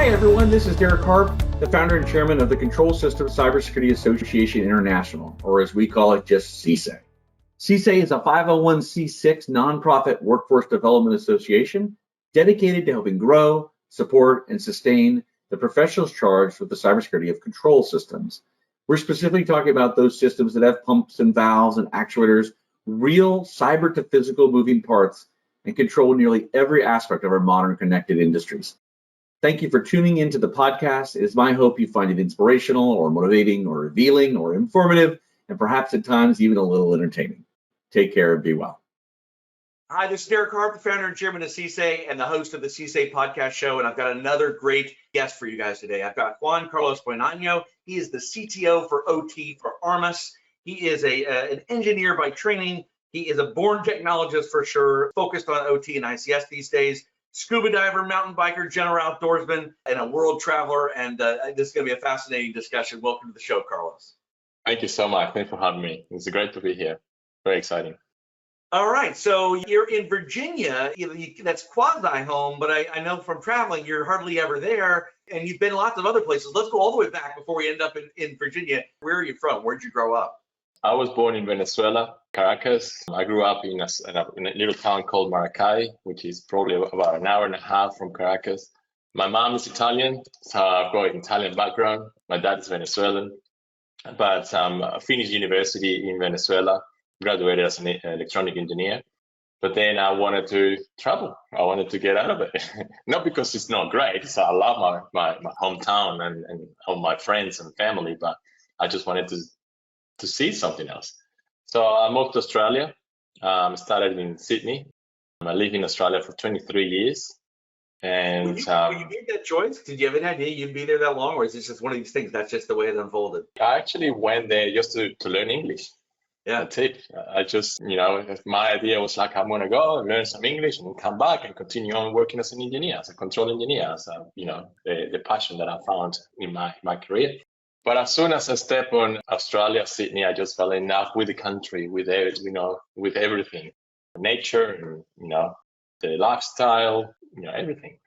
Hi, everyone. This is Derek Harp, the founder and chairman of the Control Systems Cybersecurity Association International, or as we call it, just CSA. CSA is a 501c6 nonprofit workforce development association dedicated to helping grow, support, and sustain the professionals charged with the cybersecurity of control systems. We're specifically talking about those systems that have pumps and valves and actuators, real cyber to physical moving parts, and control nearly every aspect of our modern connected industries. Thank you for tuning into the podcast. It is my hope you find it inspirational or motivating or revealing or informative, and perhaps at times even a little entertaining. Take care and be well. Hi, this is Derek Harp, the founder and chairman of CSA and the host of the CSA podcast show. And I've got another great guest for you guys today. I've got Juan Carlos Buenano. He is the CTO for OT for Armis. He is an engineer by training. He is a born technologist for sure, focused on OT and ICS these days. Scuba diver, mountain biker, general outdoorsman, and a world traveler. And this is going to be a fascinating discussion. Welcome to the show, Carlos. Thank you so much. Thanks for having me. It's great to be here. Very exciting. All right. So you're in Virginia. That's quasi-home, but I know from traveling, you're hardly ever there. And you've been lots of other places. Let's go all the way back before we end up in Virginia. Where are you from? Where'd you grow up? I was born in Venezuela, Caracas. I grew up in a little town called Maracay, which is probably about an hour and a half from Caracas. My mom is Italian, so I've got an Italian background. My dad is Venezuelan, but I finished university in Venezuela, graduated as an electronic engineer. But then I wanted to travel. I wanted to get out of it. Not because it's not great. So I love my hometown and all my friends and family, but I just wanted to see something else. So I moved to Australia, started in Sydney. I lived in Australia for 23 years. And when you made that choice, did you have any idea you'd be there that long, or is this just one of these things that's just the way it unfolded? I actually went there just to learn English. Yeah, that's it. I just, my idea was like, I'm going to go and learn some English and come back and continue on working as an engineer, as a control engineer, as the passion that I found in my career. But as soon as I step on Australia, Sydney, I just fell in love with the country, with everything, nature, and, the lifestyle, everything.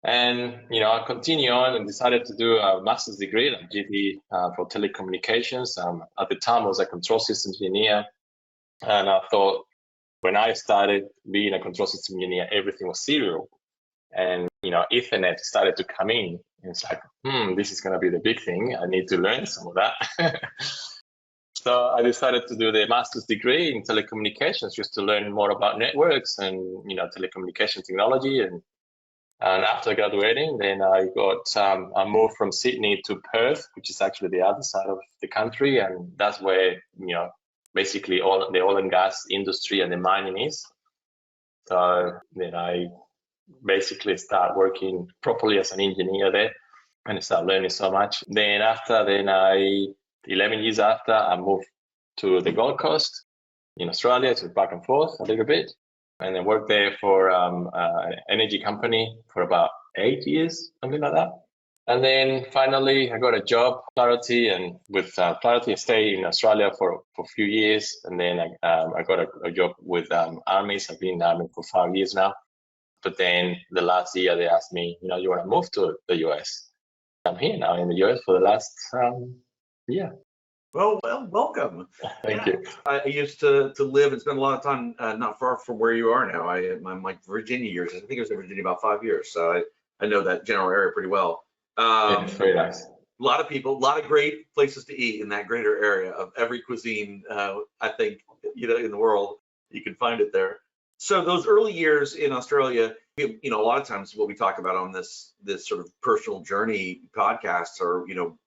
And, I continued on and decided to do a master's degree at GD for telecommunications. At the time, I was a control systems engineer. And I thought when I started being a control system engineer, everything was serial. And, Ethernet started to come in. And it's like, this is going to be the big thing. I need to learn some of that. So I decided to do the master's degree in telecommunications just to learn more about networks and, telecommunication technology. And after graduating, then I moved from Sydney to Perth, which is actually the other side of the country. And that's where, basically all the oil and gas industry and the mining is. So then I basically start working properly as an engineer there and I start learning so much. Then 11 years after, I moved to the Gold Coast in Australia, to back and forth a little bit, and then worked there for an energy company for about 8 years, something like that. And then finally, I got a job, Clarity, and with Clarity, I stayed in Australia for a few years, and then I got a job with Armis. I've been in the Army for 5 years now. But then the last year, they asked me, you want to move to the US. I'm here now in the US for the last year. Well, welcome. Thank you. I used to live and spend a lot of time not far from where you are now. My Virginia years, I think I was in Virginia about 5 years. So I know that general area pretty well. It's very nice. A lot of people, a lot of great places to eat in that greater area of every cuisine, I think, in the world, you can find it there. So those early years in Australia, a lot of times what we talk about on this sort of personal journey podcasts are,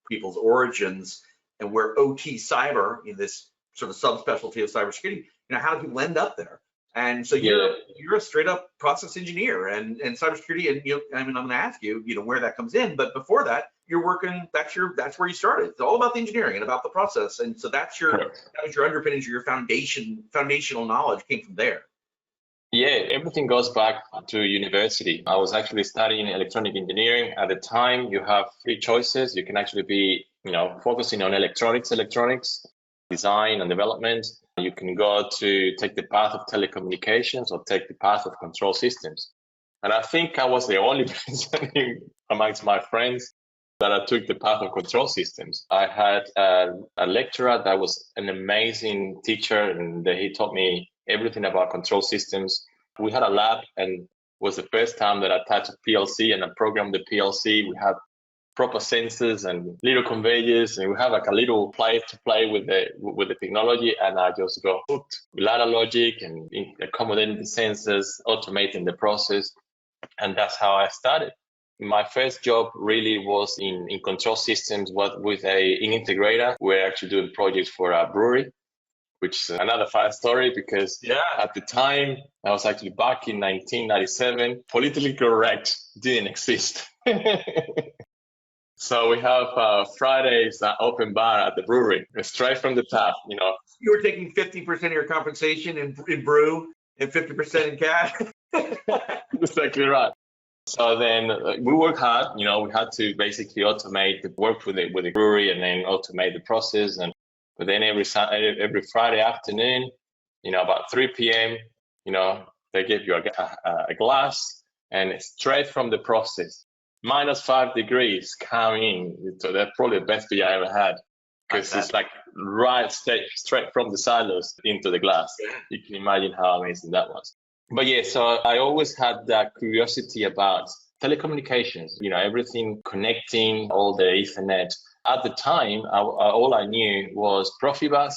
people's origins and where OT cyber, this sort of subspecialty of cybersecurity, how do people end up there? And so you're a straight up process engineer and cybersecurity, and I'm going to ask you, where that comes in. But before that, you're working. That's where you started. It's all about the engineering and about the process, and so that was your underpinnings, your foundational knowledge came from there. Yeah, everything goes back to university. I was actually studying electronic engineering. At the time, you have three choices. You can actually be, focusing on electronics, design and development. You can go to take the path of telecommunications or take the path of control systems. And I think I was the only person amongst my friends that I took the path of control systems. I had a lecturer that was an amazing teacher, and he taught me everything about control systems. We had a lab, and it was the first time that I touched a PLC and I programmed the PLC. We had proper sensors and little conveyors, and we have like a little place to play with the technology, and I just got hooked. Ladder logic and accommodating the sensors, automating the process, and that's how I started. My first job really was in control systems, with an integrator. We're actually doing projects for a brewery, which is another fun story, because at the time, I was actually back in 1997, politically correct didn't exist. So we have Fridays open bar at the brewery, straight from the tap, you know. You were taking 50% of your compensation in brew and 50% in cash. Exactly right. So then we worked hard, you know, we had to basically automate the work with the brewery and then automate the process. But then every Friday afternoon, you know, about 3 p.m., you know, they give you a glass, and it's straight from the process. -5 degrees coming in. So that's probably the best beer I ever had, because it's like right straight from the silos into the glass. You can imagine how amazing that was. But yeah, so I always had that curiosity about telecommunications, you know, everything connecting, all the Ethernet. At the time, all I knew was Profibus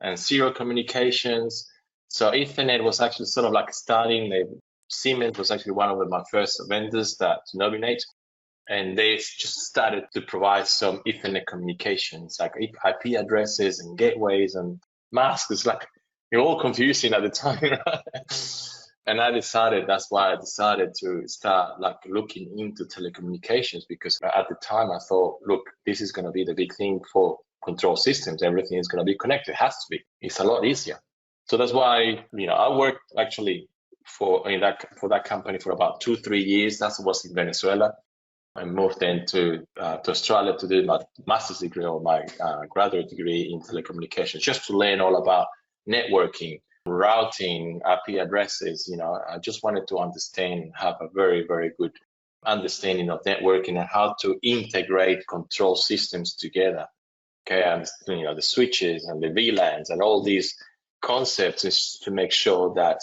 and serial communications. So Ethernet was actually sort of like starting. Siemens was actually one of my first vendors to nominate. And they just started to provide some Ethernet communications, like IP addresses and gateways and masks. It's like, you're all confusing at the time, right? And that's why I decided to start like looking into telecommunications, because at the time I thought, look, this is going to be the big thing for control systems. Everything is going to be connected. It has to be. It's a lot easier. So that's why, you know, I worked actually for that company for about 2-3 years. That was in Venezuela. I moved then to Australia to do my master's degree or my graduate degree in telecommunications, just to learn all about networking, routing, IP addresses. You know, I just wanted to understand, have a very, very good understanding of networking and how to integrate control systems together. Okay, and you know, the switches and the VLANs and all these concepts, is to make sure that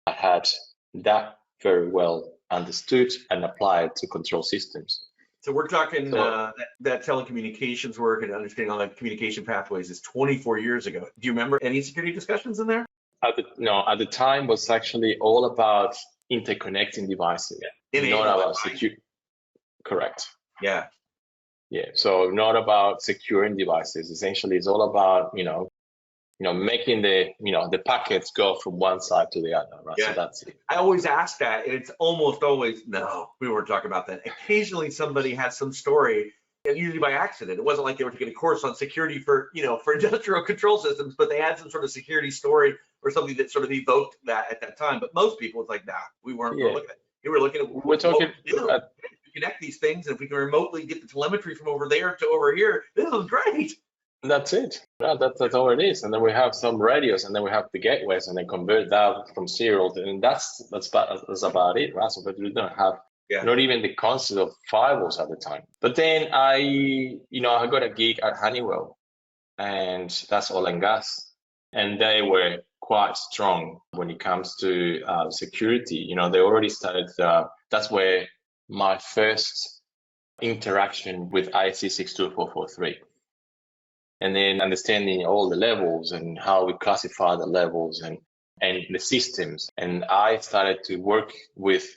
I had that very well understood and applied to control systems. So we're talking that telecommunications work and understanding all that communication pathways is 24 years ago. Do you remember any security discussions in there? At the time was actually all about interconnecting devices, not about security. Correct. Yeah. Yeah. So not about securing devices. Essentially, it's all about making the packets go from one side to the other, right? Yeah. So that's it. I always ask that, and it's almost always, no, we weren't talking about that. Occasionally somebody has some story, and usually by accident. It wasn't like they were taking a course on security for industrial control systems, but they had some sort of security story or something that sort of evoked that at that time. But most people, it's like, nah, we weren't looking at it. We were looking at we're talking connect these things, and if we can remotely get the telemetry from over there to over here, this is great. That's it. Yeah, that's all it is. And then we have some radios, and then we have the gateways, and then convert that from serial, and that's about it, right? So, but we don't have not even the concept of firewalls at the time. But then I got a gig at Honeywell, and that's oil and gas, and they were quite strong when it comes to security. They already started. That's where my first interaction with IEC 62443. And then understanding all the levels and how we classify the levels and the systems. And I started to work with,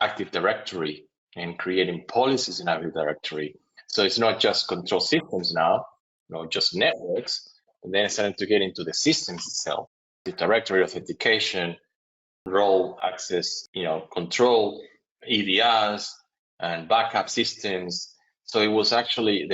Active Directory and creating policies in Active Directory. So it's not just control systems now, just networks. And then I started to get into the systems itself, the directory authentication, role access, control, EDRs, and backup systems. So it was actually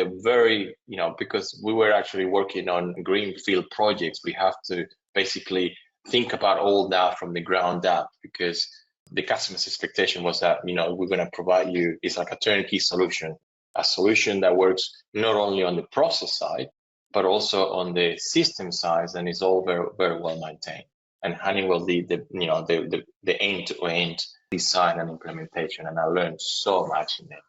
because we were actually working on greenfield projects, we have to basically think about all that from the ground up, because the customer's expectation was that, we're going to provide you, it's like a turnkey solution, a solution that works not only on the process side, but also on the system side, and is all very, very well maintained. And Honeywell did the end-to-end design and implementation, and I learned so much in it.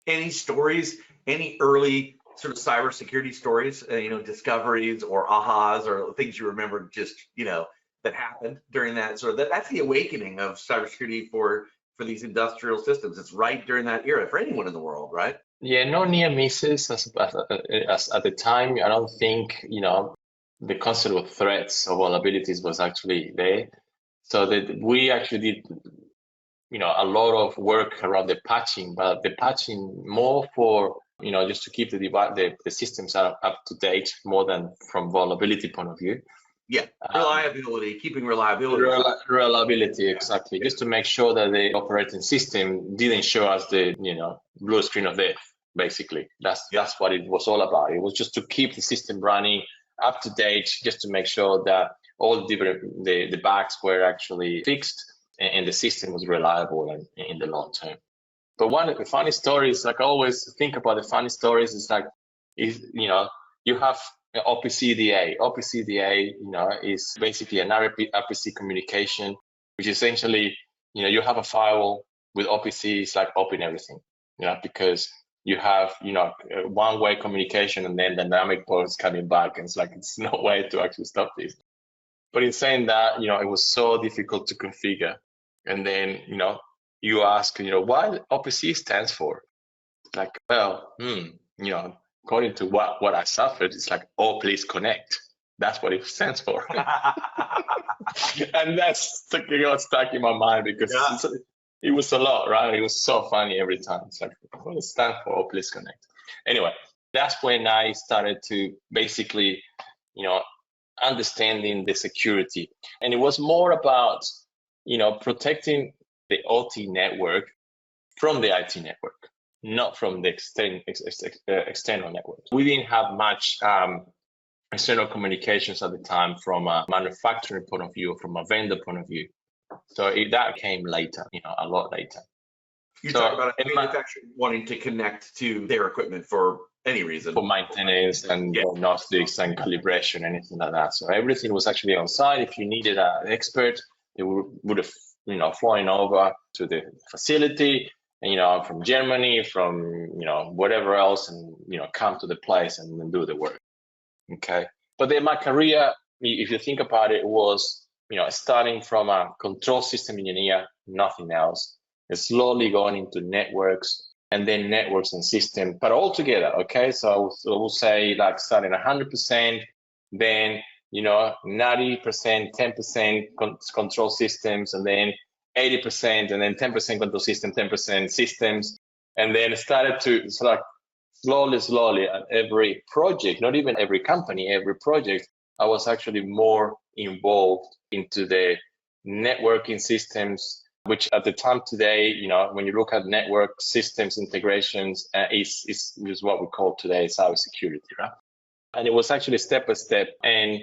Any stories, any early sort of cybersecurity stories, discoveries or ahas or things you remember just, that happened during that sort of, that's the awakening of cybersecurity for these industrial systems. It's right during that era for anyone in the world, right? Yeah, no near misses as at the time. I don't think, the concept of threats or vulnerabilities was actually there. So that we actually did, a lot of work around the patching, but the patching more for, just to keep the systems up to date more than from vulnerability point of view. Yeah, reliability, keeping reliability. Reliability, exactly. Just to make sure that the operating system didn't show us the, blue screen of death, basically. That's what it was all about. It was just to keep the system running up to date, just to make sure that all the bugs were actually fixed and the system was reliable and in the long term. But one of the funny stories, like I always think about the funny stories, is like, you have OPCDA. OPCDA, is basically an RPC communication, which essentially, you have a firewall with OPC. It's like open everything, because you have, one-way communication and then dynamic ports coming back, and it's no way to actually stop this. But in saying that, it was so difficult to configure. And then, you ask, what OPC stands for? Like, well, according to what I suffered, it's like, oh, please connect. That's what it stands for. And that's stuck in my mind because it was a lot, right? It was so funny every time. It's like, what does it stand for? Oh, please connect. Anyway, that's when I started to basically, understanding the security. And it was more about, protecting the OT network from the IT network, not from the external network. We didn't have much external communications at the time from a manufacturing point of view, from a vendor point of view. So that came later, a lot later. You talk about a manufacturer wanting to connect to their equipment for any reason. For maintenance and diagnostics and calibration, anything like that. So everything was actually on site. If you needed an expert, they would have, flown over to the facility, and, from Germany, from, whatever else, and, come to the place and do the work. Okay. But then my career, if you think about it, was, starting from a control system engineer, nothing else, and slowly going into networks, and then networks and systems, but all together. Okay. So I will say like starting 100%, then, 90%, 10% control systems, and then 80%, and then 10% control system, 10% systems. And then started to slowly at every project, not even every company, every project, I was actually more involved into the networking systems, which at the time today, when you look at network systems integrations, is what we call today cybersecurity, right? And it was actually step by step. And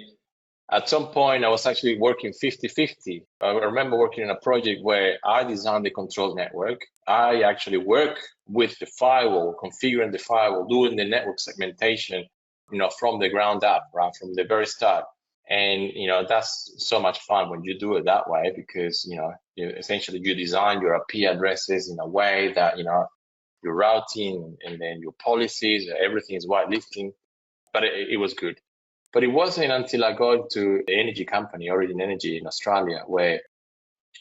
at some point, I was actually working 50-50. I remember working on a project where I designed the control network. I actually work with the firewall, configuring the firewall, doing the network segmentation, from the ground up, right, from the very start. And, that's so much fun when you do it that way, because, essentially you design your IP addresses in a way that, your routing and then your policies, everything is whitelisting. But it was good. But it wasn't until I got to the energy company, Origin Energy in Australia, where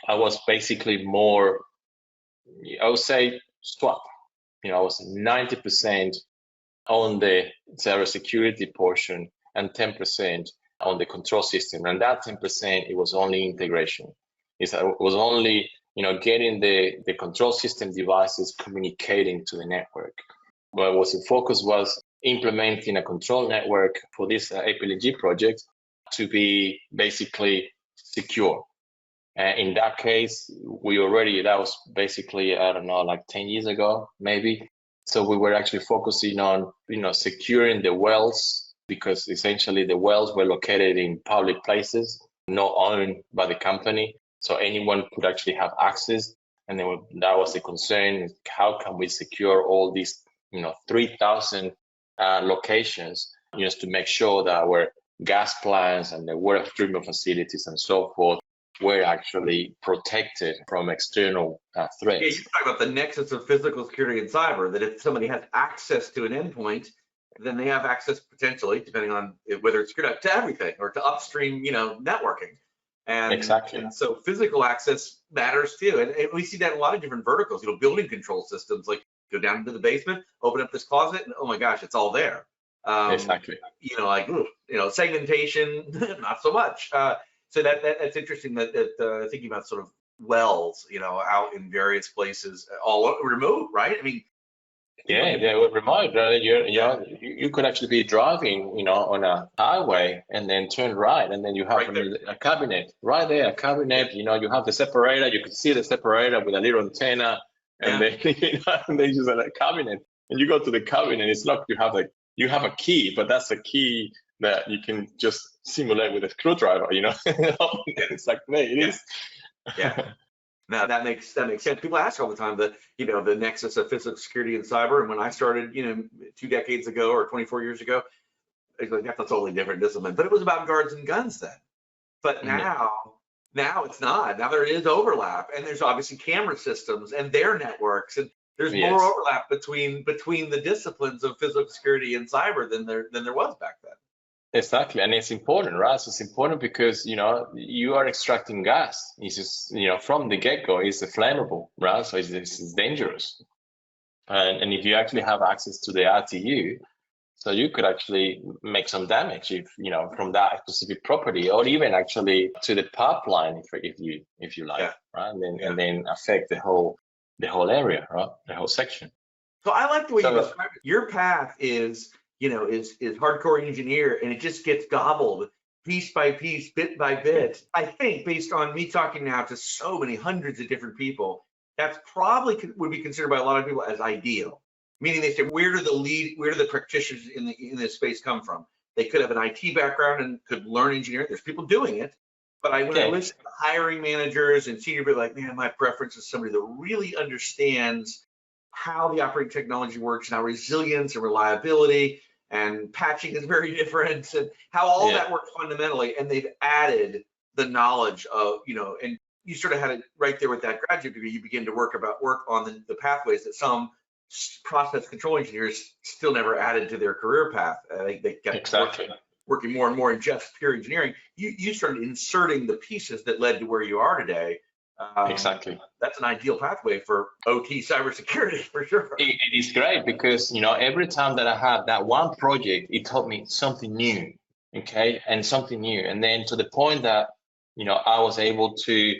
I was basically more, I would say, swap. I was 90% on the cybersecurity portion and 10% on the control system. And that 10%, it was only integration. It was only, getting the control system devices communicating to the network. What was the focus was implementing a control network for this APLG project to be basically secure. In that case, that was basically, I don't know, like 10 years ago, maybe. So we were actually focusing on, securing the wells, because essentially the wells were located in public places, not owned by the company. So anyone could actually have access. And then that was the concern, how can we secure all these, 3,000 locations, just to make sure that our gas plants and the water treatment facilities and so forth were actually protected from external threats. Yeah, you talk about the nexus of physical security and cyber, that if somebody has access to an endpoint, then they have access potentially, depending on whether it's secured, to everything or to upstream, networking. And, Exactly. and so physical access matters too. And we see that in a lot of different verticals, building control systems, like go down into the basement, open up this closet, and oh my gosh, it's all there. Exactly. Segmentation, not so much. So that's interesting that thinking about sort of wells, out in various places, all remote, right? I mean, yeah, remote. You could actually be driving, on a highway and then turn right, and then you have a cabinet right there. A cabinet, you have the separator. You can see the separator with a little antenna, and then and then just a cabinet. And you go to the cabinet. It's like you have a key, but that's a key that you can just simulate with a screwdriver. It's like, it is. Yeah. Now that makes sense. People ask all the time the nexus of physical security and cyber. And when I started, 2 decades ago or 24 years ago, it's like, that's a totally different discipline. But it was about guards and guns then. But now it's not. Now there is overlap, and there's obviously camera systems and their networks, and there's more overlap between the disciplines of physical security and cyber than there was back then. Exactly, and it's important, right? So it's important because you are extracting gas. It's just from the get-go, it's flammable, right? So it's dangerous, and if you actually have access to the RTU, so you could actually make some damage if from that specific property, or even actually to the pipeline if you like, right? And then affect the whole area, right? The whole section. So I like the way you describe it. Your path is hardcore engineer, and it just gets gobbled piece by piece, bit by bit. I think based on me talking now to so many hundreds of different people, that's probably would be considered by a lot of people as ideal. Meaning they say, where do the practitioners in this space come from? They could have an IT background and could learn engineering. There's people doing it. But when I listen to hiring managers and senior people, like, man, my preference is somebody that really understands how the operating technology works and how resilience and reliability and patching is very different, and how all that works fundamentally. And they've added the knowledge of, and you sort of had it right there with that graduate degree. You begin to work on the pathways that some process control engineers still never added to their career path. They kept working more and more in just pure engineering. You started inserting the pieces that led to where you are today. Exactly. That's an ideal pathway for OT cybersecurity for sure. It is great because every time that I had that one project, it taught me something new, and something new, and then to the point that I was able to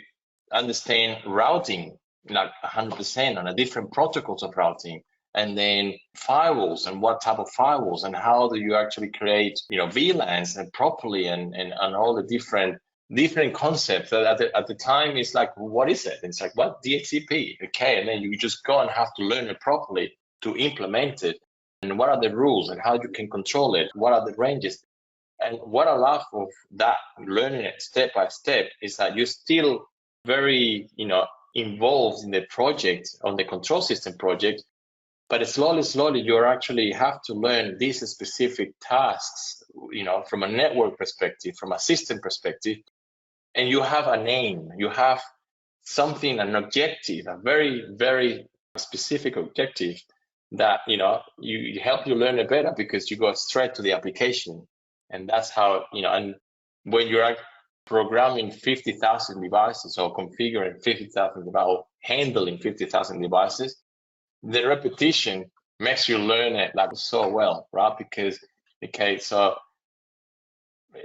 understand routing like 100% on a different protocols of routing, and then firewalls and what type of firewalls and how do you actually create VLANs and properly and all the different concepts that at the time it's like, what is it? And it's like, what? DHCP, and then you just go and have to learn it properly to implement it, and what are the rules and how you can control it, what are the ranges. And what I love of that, learning it step by step, is that you're still very involved in the project, on the control system project, but slowly you actually have to learn these specific tasks from a network perspective, from a system perspective. And you have a name, you have something, an objective, a very, very specific objective that, you help you learn it better because you go straight to the application. And that's how, and when you're programming 50,000 devices or configuring 50,000 devices or handling 50,000 devices, the repetition makes you learn it like so well, right? Because, so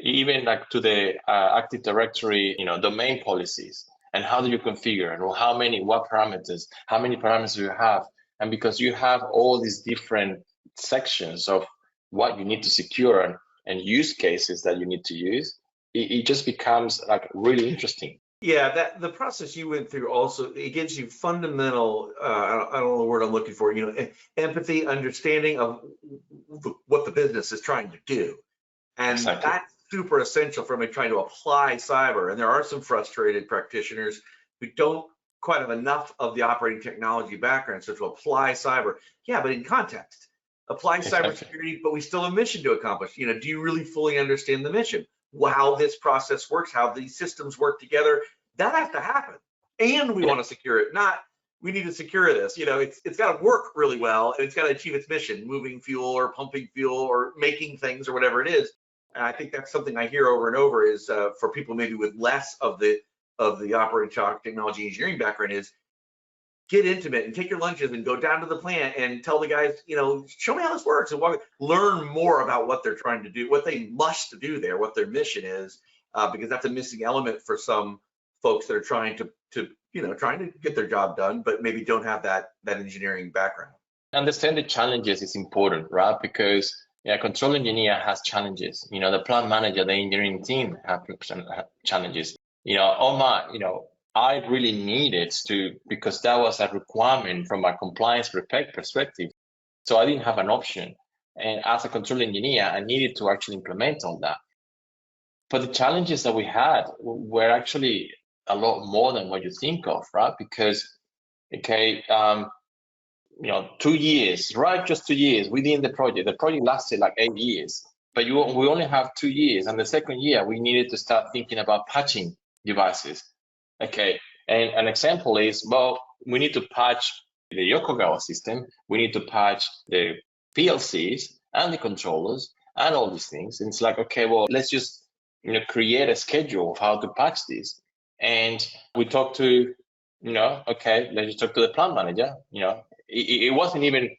even like to the Active Directory, domain policies, and how do you configure it, or what parameters, how many parameters do you have? And because you have all these different sections of what you need to secure and use cases that you need to use, it just becomes like really interesting. Yeah, that the process you went through also, it gives you fundamental, I don't know the word I'm looking for, empathy, understanding of what the business is trying to do. And that's super essential for me trying to apply cyber. And there are some frustrated practitioners who don't quite have enough of the operating technology background. So to apply cyber, but in context, apply cybersecurity, but we still have a mission to accomplish. Do you really fully understand the mission? How this process works, how these systems work together, That has to happen. And we want to secure it, not we need to secure this. It's got to work really well, and it's got to achieve its mission, moving fuel or pumping fuel or making things or whatever it is. And I think that's something I hear over and over is for people maybe with less of the operating shock technology engineering background is get intimate and take your lunches and go down to the plant and tell the guys, show me how this works and learn more about what they're trying to do, what they must do there, what their mission is, because that's a missing element for some folks that are trying to get their job done, but maybe don't have that engineering background. Understand the challenges is important, right? Because control engineer has challenges. The plant manager, the engineering team have challenges. I really needed to, because that was a requirement from a compliance perspective. So I didn't have an option. And as a control engineer, I needed to actually implement all that. But the challenges that we had were actually a lot more than what you think of, right? Because, 2 years, right? Just 2 years within the project. The project lasted like 8 years, but we only have 2 years. And the second year, we needed to start thinking about patching devices. Okay, and an example is, we need to patch the Yokogawa system. We need to patch the PLCs and the controllers and all these things. And it's like, okay, let's just create a schedule of how to patch this. And we talked to, let's just talk to the plant manager. It wasn't even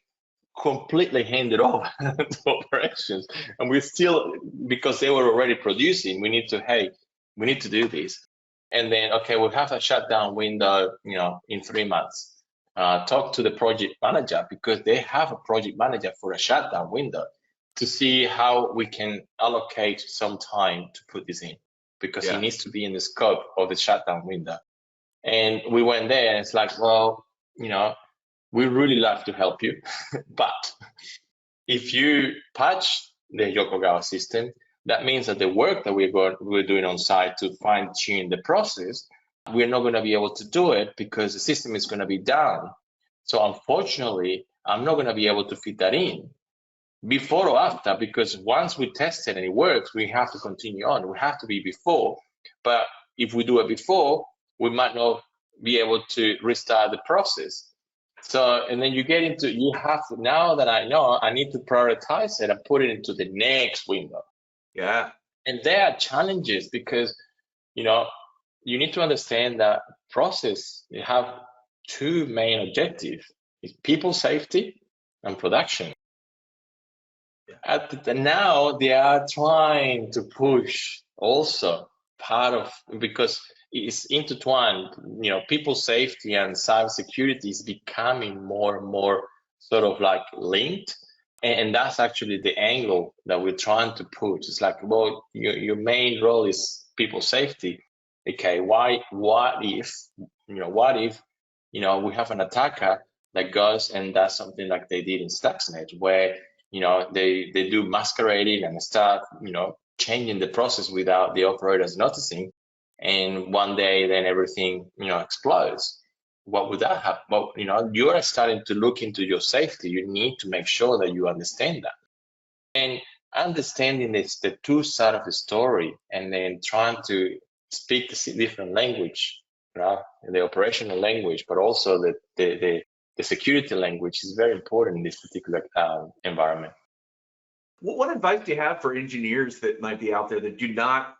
completely handed off to operations, and we still, because they were already producing, we need to do this. And then, we'll have a shutdown window, in 3 months. Talk to the project manager, because they have a project manager for a shutdown window, to see how we can allocate some time to put this in, because it needs to be in the scope of the shutdown window. And we went there, and it's like, we really love to help you, but if you patch the Yokogawa system, that means that the work that we're doing on site to fine tune the process, we're not going to be able to do it because the system is going to be down. So unfortunately, I'm not going to be able to fit that in before or after, because once we test it and it works, we have to continue on. We have to be before. But if we do it before, we might not be able to restart the process. So, and then now that I know, I need to prioritize it and put it into the next window. Yeah. And there are challenges because, you need to understand that process, you have two main objectives: it's people safety and production. Yeah. Now they are trying to push also because it's intertwined, people safety and cybersecurity is becoming more and more sort of like linked. And that's actually the angle that we're trying to put. It's like, your main role is people safety. Okay, what if we have an attacker that goes and does something like they did in Stuxnet, where, they do masquerading and start, changing the process without the operators noticing. And one day then everything, explodes. What would that happen? Well, you are starting to look into your safety. You need to make sure that you understand that. And understanding is the two sides of the story, and then trying to speak the different language, the operational language, but also the security language is very important in this particular environment. What advice do you have for engineers that might be out there that do not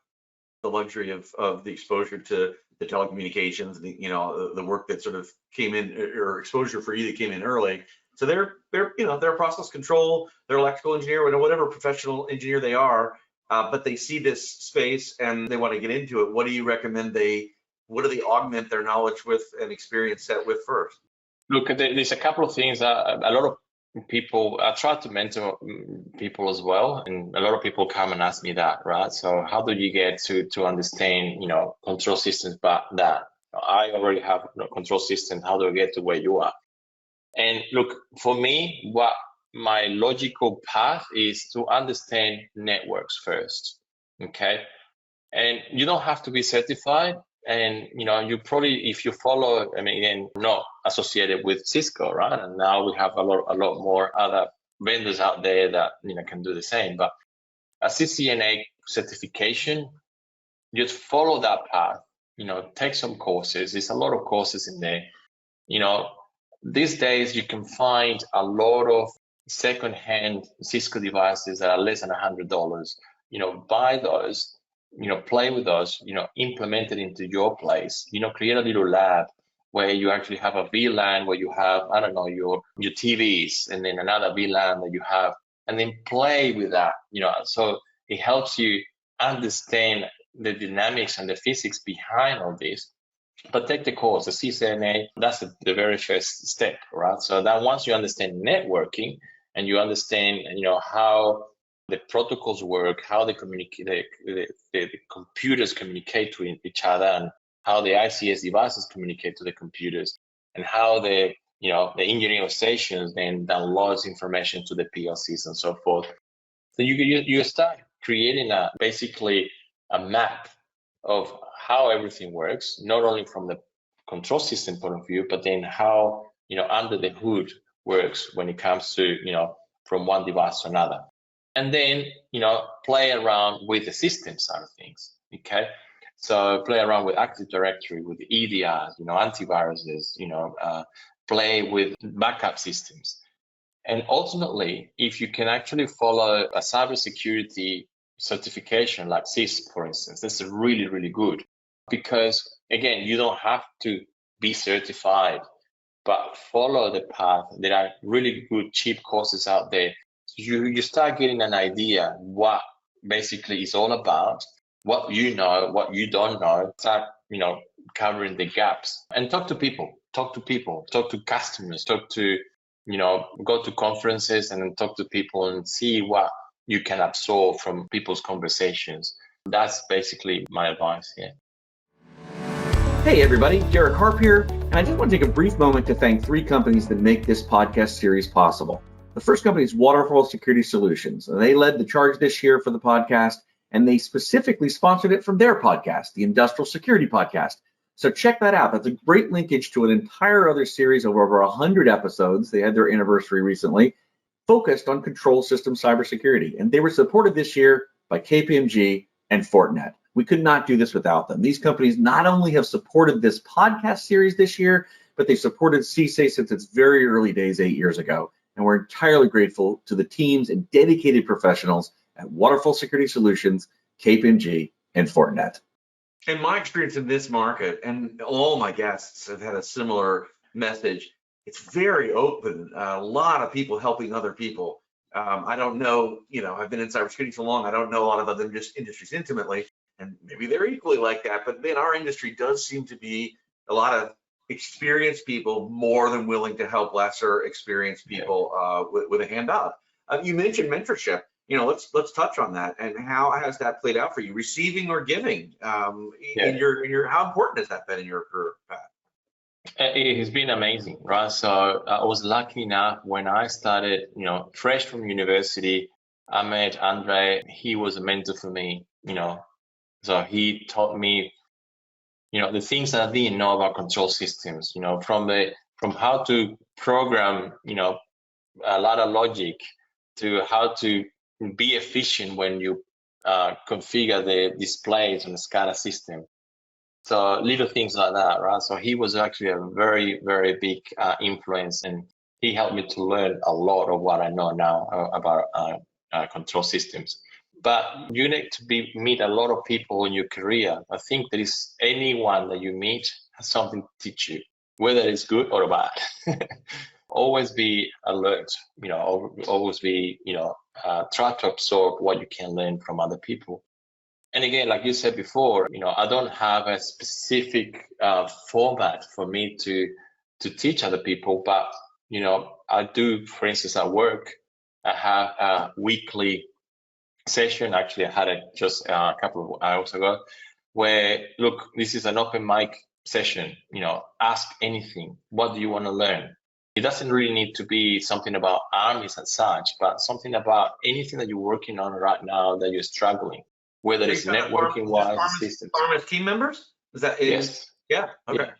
the luxury of the exposure to the telecommunications, the work that sort of came in, or exposure for you that came in early? So they're they're process control, they're electrical engineer, whatever professional engineer they are, but they see this space and they want to get into it. What do you recommend what do they augment their knowledge with and experience set with first? Look, there's a couple of things. A lot of people, I try to mentor people as well, and a lot of people come and ask me that, right? So how do you get to understand, control systems, but that I already have control systems, how do I get to where you are? And look, for me, what my logical path is to understand networks first, okay? And you don't have to be certified. And, you probably, if you follow, again, not associated with Cisco, right? And now we have a lot more other vendors out there that, can do the same. But a CCNA certification, just follow that path. take some courses. There's a lot of courses in there. These days you can find a lot of second-hand Cisco devices that are less than $100. Buy those, play with those, implement it into your place, create a little lab where you actually have a VLAN where you have, I don't know, your TVs, and then another VLAN that you have, and then play with that, so it helps you understand the dynamics and the physics behind all this. But take the course, the CCNA, that's the very first step, right? So that once you understand networking and you understand, how the protocols work, how they communicate, the computers communicate to each other, and how the ICS devices communicate to the computers, and how the engineering stations then downloads information to the PLCs and so forth. So you start creating basically a map of how everything works, not only from the control system point of view, but then how under the hood works when it comes to from one device to another. And then play around with the system side of things. Okay, so play around with Active Directory, with EDRs, antiviruses, play with backup systems. And ultimately, if you can actually follow a cybersecurity certification like CIS, for instance, that's really, really good, because again, you don't have to be certified, but follow the path. There are really good cheap courses out there. You start getting an idea what basically is all about, what you know, what you don't know. Start covering the gaps, and talk to people, talk to customers, talk to go to conferences and then talk to people and see what you can absorb from people's conversations. That's basically my advice here. Hey everybody, Derek Harp here, and I just want to take a brief moment to thank 3 companies that make this podcast series possible. The first company is Waterfall Security Solutions, and they led the charge this year for the podcast, and they specifically sponsored it from their podcast, the Industrial Security Podcast. So check that out. That's a great linkage to an entire other series of over 100 episodes. They had their anniversary recently, focused on control system cybersecurity, and they were supported this year by KPMG and Fortinet. We could not do this without them. These companies not only have supported this podcast series this year, but they supported CSA since its very early days 8 years ago. And we're entirely grateful to the teams and dedicated professionals at Waterfall Security Solutions, KPMG, and Fortinet. In my experience in this market, and all my guests have had a similar message, it's very open. A lot of people helping other people. I don't know, I've been in cybersecurity so long, I don't know a lot of other industries intimately, and maybe they're equally like that, but then our industry does seem to be a lot of experienced people more than willing to help lesser experienced people with a hand up. You mentioned mentorship. Let's touch on that, and how has that played out for you, receiving or giving? In your how important has that been in your career path? It has been amazing, right? So I was lucky enough when I started, fresh from university. I met Andre. He was a mentor for me, so he taught me, the things that I didn't know about control systems, from how to program, a lot of logic, to how to be efficient when you configure the displays on the SCADA system. So little things like that, right? So he was actually a very, very big influence, and he helped me to learn a lot of what I know now about control systems. But you need to meet a lot of people in your career. I think there is anyone that you meet has something to teach you, whether it's good or bad. Always be alert, always be, try to absorb what you can learn from other people. And again, like you said before, I don't have a specific format for me to teach other people, but, I do, for instance, at work, I have a weekly session. Actually, I had it just a couple of hours ago, where, look, this is an open mic session, ask anything. What do you want to learn? It doesn't really need to be something about Armis and such, but something about anything that you're working on right now that you're struggling, whether it's networking wise, systems. Armis team members? Is that it? Yes. Yeah. Okay. Yeah.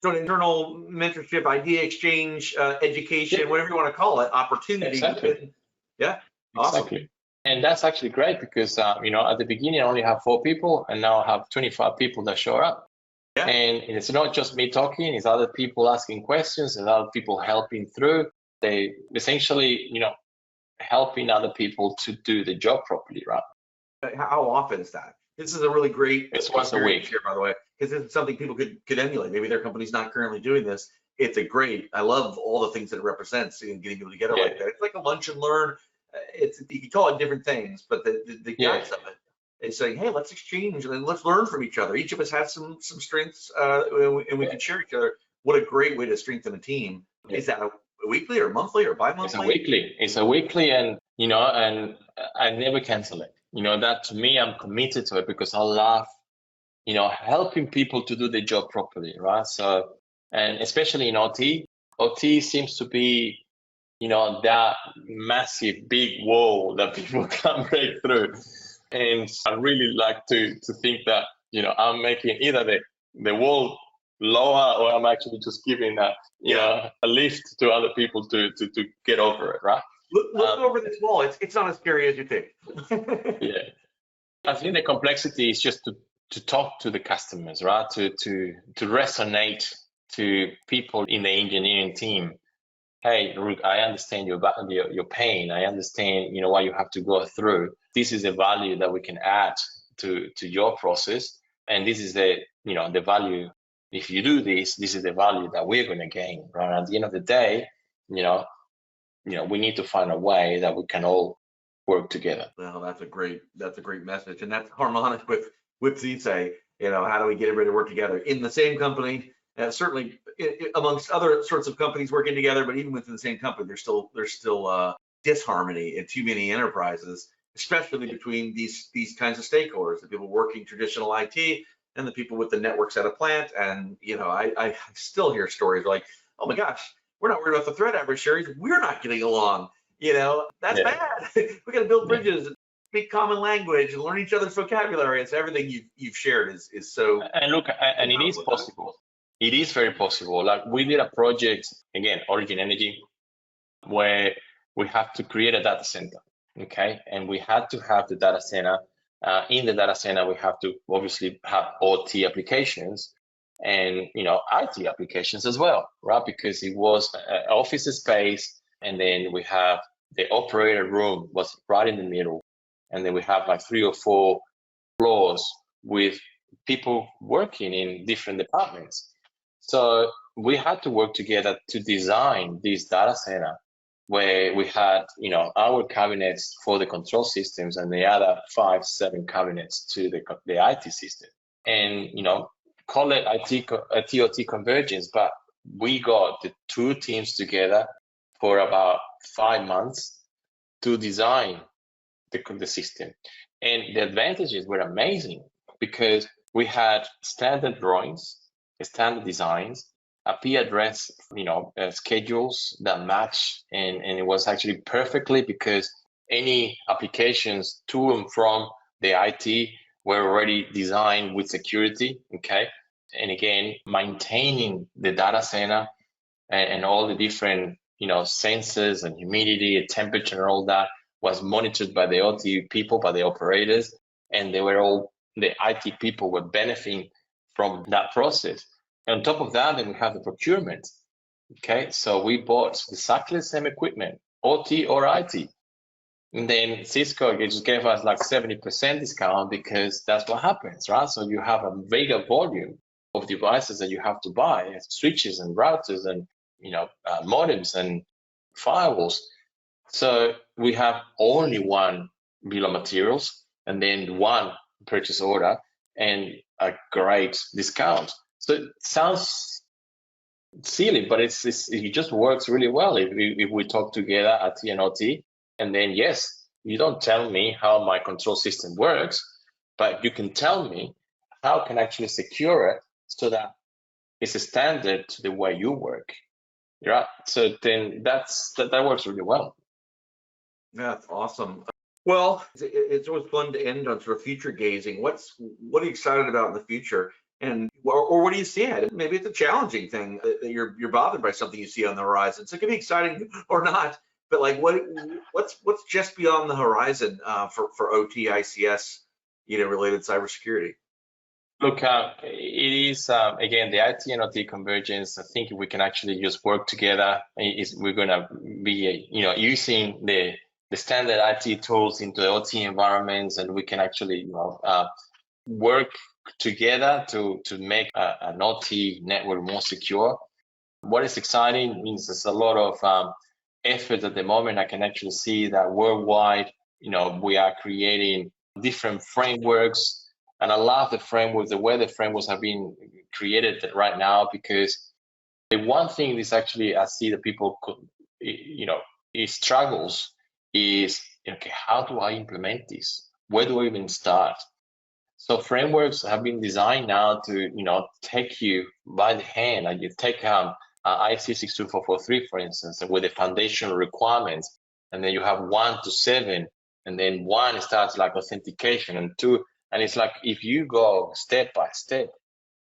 So an internal mentorship, idea exchange, education, whatever you want to call it, opportunity. Exactly. Yeah. Awesome. Exactly. And that's actually great because, at the beginning, I only have 4 people, and now I have 25 people that show up. Yeah. And it's not just me talking, it's other people asking questions and other people helping through. They essentially, helping other people to do the job properly, right? How often is that? This is a really great It's once a week here, by the way, because this is something people could emulate. Maybe their company's not currently doing this. It's a great. I love all the things that it represents and getting people together like that. It's like a lunch and learn. You can call it different things, but the guts of it is saying, hey, let's exchange and let's learn from each other. Each of us has some strengths, and we can share each other. What a great way to strengthen a team. Is that a weekly or monthly or bi-monthly? It's a weekly, and and I never cancel it. That to me, I'm committed to it because I love, helping people to do their job properly, right? So, and especially in OT seems to be, that massive big wall that people can't break through. And I really like to think that, I'm making either the wall lower, or I'm actually just giving a lift to other people to get over it, right? Look over this wall. It's not as scary as you think. Yeah, I think the complexity is just to talk to the customers, right? To resonate to people in the engineering team. Hey, Rick, I understand your pain. I understand, what you have to go through. This is the value that we can add to your process, and this is the value. If you do this, this is the value that we're going to gain, right? At the end of the day, we need to find a way that we can all work together. Well, that's a great message, and that's harmonic with CISA. How do we get everybody to work together in the same company? Certainly amongst other sorts of companies working together, but even within the same company, there's still disharmony in too many enterprises, especially between these kinds of stakeholders, the people working traditional IT and the people with the networks at a plant. And I still hear stories like, oh my gosh, we're not worried about the threat adversaries, we're not getting along. That's bad. We got to build bridges, speak common language, and learn each other's vocabulary. It's everything you've shared is so. And look, and it is possible. It is very possible. Like we did a project, again, Origin Energy, where we have to create a data center, okay? And we had to have the data center. In the data center, we have to obviously have OT applications and, IT applications as well, right? Because it was an office space, and then we have the operator room was right in the middle. And then we have like 3 or 4 floors with people working in different departments. So we had to work together to design this data center where we had, our cabinets for the control systems and the other 5-7 cabinets to the IT system. And, call it IT/OT convergence, but we got the 2 teams together for about 5 months to design the system. And the advantages were amazing because we had standard drawings, standard designs, IP address, schedules that match, and it was actually perfectly because any applications to and from the IT were already designed with security, okay? And again, maintaining the data center and all the different, sensors and humidity and temperature and all that was monitored by the OT people, by the operators, and the IT people were benefiting from that process. And on top of that, then we have the procurement. Okay, so we bought exactly the same equipment, OT or IT. And then Cisco just gave us like 70% discount because that's what happens, right? So you have a bigger volume of devices that you have to buy, switches and routers and modems and firewalls. So we have only one bill of materials and then one purchase order and a great discount. So it sounds silly, but it just works really well if we talk together at TNOT. And then, yes, you don't tell me how my control system works, but you can tell me how I can actually secure it so that it's a standard to the way you work. Right? So then that works really well. That's awesome. Well, it's always fun to end on sort of future gazing. What are you excited about in the future? And or what do you see ahead? Maybe it's a challenging thing that you're bothered by something you see on the horizon. So it can be exciting or not. But like what's just beyond the horizon for OT, ICS, related cybersecurity? Look, it is, again, the IT and OT convergence. I think if we can actually just work together, we're going to be, using the standard IT tools into the OT environments, and we can actually, work together to make an OT network more secure. What is exciting means there's a lot of effort at the moment. I can actually see that worldwide, we are creating different frameworks. And I love the frameworks, the way the frameworks have been created right now, because the one thing is actually I see that people could, it struggles is, okay, how do I implement this? Where do I even start? So frameworks have been designed now to, take you by the hand, and you take IEC 62443, for instance, with the foundational requirements, and then you have 1 to 7, and then 1 starts like authentication, and 2. And it's like, if you go step by step,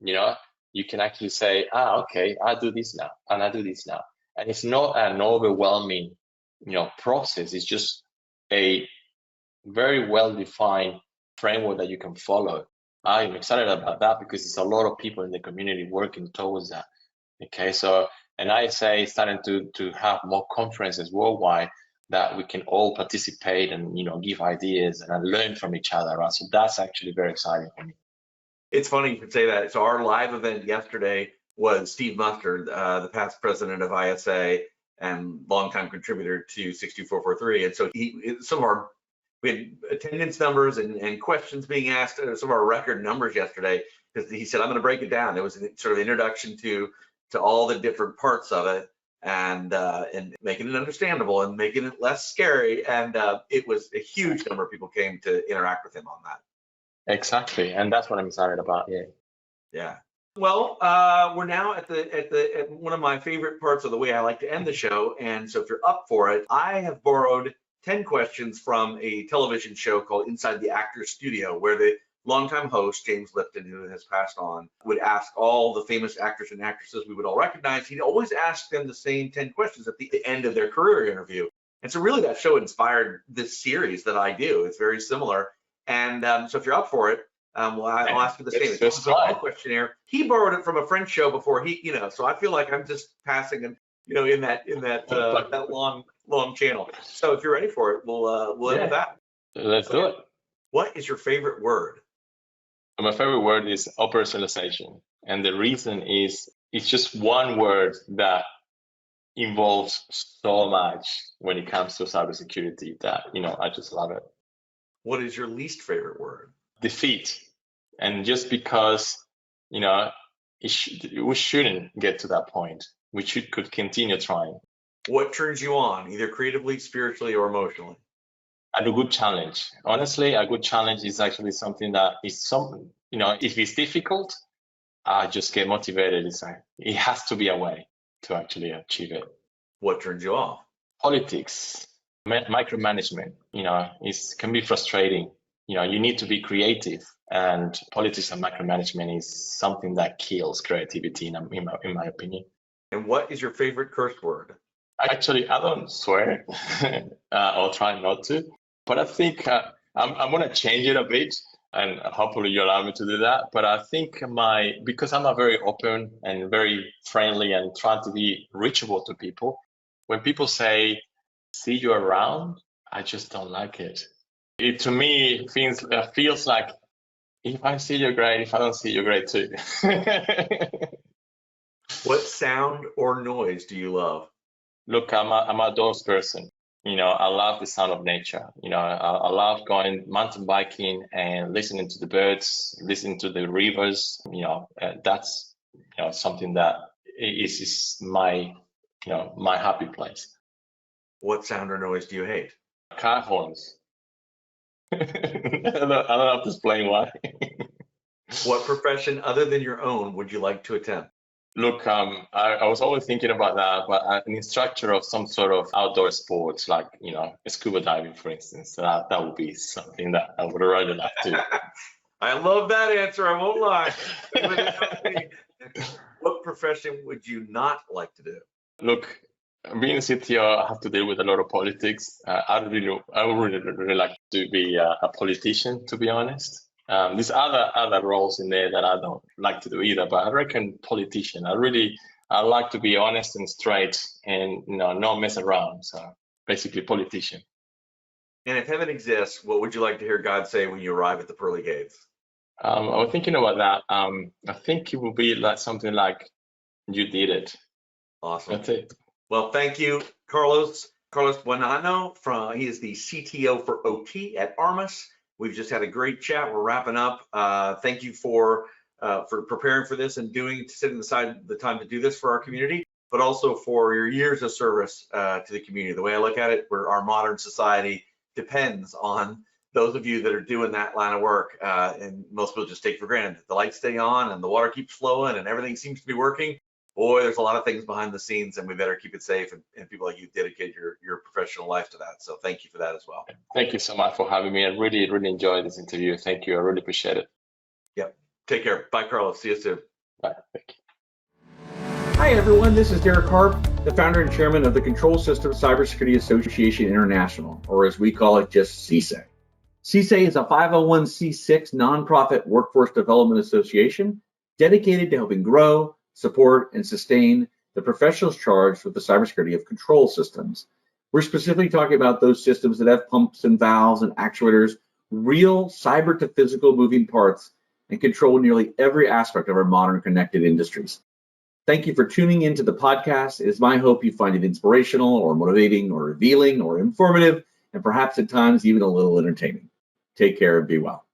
you can actually say, okay, I do this now, and I do this now. And it's not an overwhelming, process. It's just a very well-defined framework that you can follow. I'm excited about that because there's a lot of people in the community working towards that. Okay, so, and ISA is starting to have more conferences worldwide that we can all participate and give ideas and learn from each other, right? So that's actually very exciting for me. It's funny you could say that. So our live event yesterday was Steve Mustard, the past president of ISA and longtime contributor to 62443. And so we had attendance numbers and questions being asked, some of our record numbers yesterday, because he said, I'm going to break it down. It was sort of introduction to all the different parts of it, and making it understandable and making it less scary. And it was a huge number of people came to interact with him on that. Exactly, and that's what I'm excited about. Yeah. Well, we're now at one of my favorite parts of the way I like to end the show. And so if you're up for it, I have borrowed 10 questions from a television show called Inside the Actors Studio, where the longtime host, James Lipton, who has passed on, would ask all the famous actors and actresses we would all recognize. He'd always ask them the same 10 questions at the end of their career interview. And so really that show inspired this series that I do. It's very similar. And so if you're up for it, I'll ask you the same. It's a questionnaire. He borrowed it from a French show before so I feel like I'm just passing in that long channel. So if you're ready for it, we'll end with that. Let's do it. What is your favorite word? My favorite word is operationalization. And the reason is it's just one word that involves so much when it comes to cybersecurity that, I just love it. What is your least favorite word? Defeat. And just because, we shouldn't get to that point. We could continue trying. What turns you on, either creatively, spiritually, or emotionally? And a good challenge. Honestly, a good challenge is actually something that is if it's difficult, I just get motivated. It's like, it has to be a way to actually achieve it. What turns you off? Politics, micromanagement, it can be frustrating. You need to be creative, and politics and micromanagement is something that kills creativity, in my opinion. And what is your favorite curse word? Actually, I don't swear, or try not to, but I think I'm going to change it a bit, and hopefully you allow me to do that. But I think because I'm a very open and very friendly and trying to be reachable to people, when people say, see you around, I just don't like it. It to me feels like, if I see you, great. If I don't see you, great too. What sound or noise do you love? Look, I'm a outdoors person. I love the sound of nature. I love going mountain biking and listening to the birds, listening to the rivers. That's something that is my my happy place. What sound or noise do you hate? Car horns. I don't have to explain why. What profession other than your own would you like to attempt? Look, I was always thinking about that, but an instructor of some sort of outdoor sports, like, scuba diving, for instance. That would be something that I would really like to. I love that answer. I won't lie. What profession would you not like to do? Look, being a CTO, I have to deal with a lot of politics. I would really like to be a politician, to be honest. There's other roles in there that I don't like to do either, but I reckon politician. I like to be honest and straight and not mess around. So basically politician. And if heaven exists, what would you like to hear God say when you arrive at the pearly gates? I was thinking about that. I think it will be like something like, "You did it." Awesome. That's it. Well, thank you, Carlos Buenano. He is the CTO for OT at Armis. We've just had a great chat. We're wrapping up. Thank you for preparing for this and setting aside the time to do this for our community, but also for your years of service to the community. The way I look at it, our modern society depends on those of you that are doing that line of work, and most people just take for granted that the lights stay on and the water keeps flowing and everything seems to be working. Boy, there's a lot of things behind the scenes, and we better keep it safe, and people like you dedicate your professional life to that. So thank you for that as well. Thank you so much for having me. I really enjoyed this interview. Thank you. I really appreciate it. Yep. Take care. Bye, Carlos. See you soon. Bye. Thank you. Hi, everyone. This is Derek Harp, the founder and chairman of the Control Systems Cybersecurity Association International, or as we call it, just CSA. CSA is a 501c6 nonprofit workforce development association dedicated to helping grow, support, and sustain the professionals charged with the cybersecurity of control systems. We're specifically talking about those systems that have pumps and valves and actuators, real cyber to physical moving parts, and control nearly every aspect of our modern connected industries. Thank you for tuning into the podcast. It is my hope you find it inspirational or motivating or revealing or informative, and perhaps at times even a little entertaining. Take care and be well.